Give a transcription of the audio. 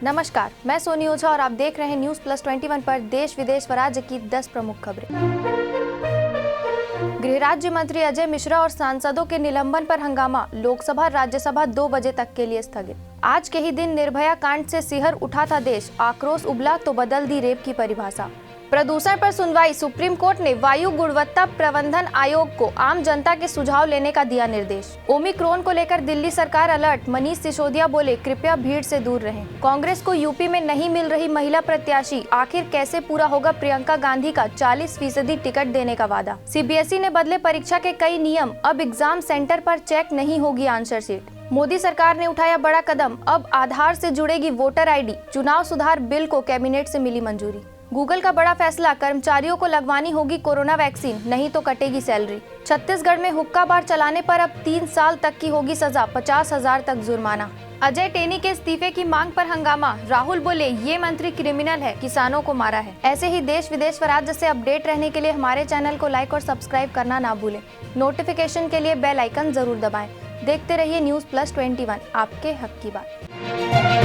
नमस्कार, मैं सोनी ओझा और आप देख रहे हैं न्यूज प्लस 21 पर देश विदेश व राज्य की 10 प्रमुख खबरें। गृह राज्य मंत्री अजय मिश्रा और सांसदों के निलंबन पर हंगामा, लोकसभा राज्यसभा 2 बजे तक के लिए स्थगित। आज के ही दिन निर्भया कांड से सिहर उठा था देश, आक्रोश उबला तो बदल दी रेप की परिभाषा। प्रदूषण पर सुनवाई, सुप्रीम कोर्ट ने वायु गुणवत्ता प्रबंधन आयोग को आम जनता के सुझाव लेने का दिया निर्देश। ओमिक्रॉन को लेकर दिल्ली सरकार अलर्ट, मनीष सिसोदिया बोले कृपया भीड़ से दूर रहें। कांग्रेस को यूपी में नहीं मिल रही महिला प्रत्याशी, आखिर कैसे पूरा होगा प्रियंका गांधी का 40% टिकट देने का वादा। सीबीएसई ने बदले परीक्षा के कई नियम, अब एग्जाम सेंटर पर चेक नहीं होगी आंसर शीट। मोदी सरकार ने उठाया बड़ा कदम, अब आधार से जुड़ेगी वोटर आईडी। चुनाव सुधार बिल को कैबिनेट से मिली मंजूरी। गूगल का बड़ा फैसला, कर्मचारियों को लगवानी होगी कोरोना वैक्सीन, नहीं तो कटेगी सैलरी। छत्तीसगढ़ में हुक्का बार चलाने पर अब 3 साल तक की होगी सजा, 50,000 तक जुर्माना। अजय टेनी के इस्तीफे की मांग पर हंगामा, राहुल बोले ये मंत्री क्रिमिनल है, किसानों को मारा है। ऐसे ही देश विदेश व राज्य से अपडेट रहने के लिए हमारे चैनल को लाइक और सब्सक्राइब करना ना भूलें। नोटिफिकेशन के लिए बेल आइकन जरूर दबाएं। देखते रहिए न्यूज प्लस 21, आपके हक की बात।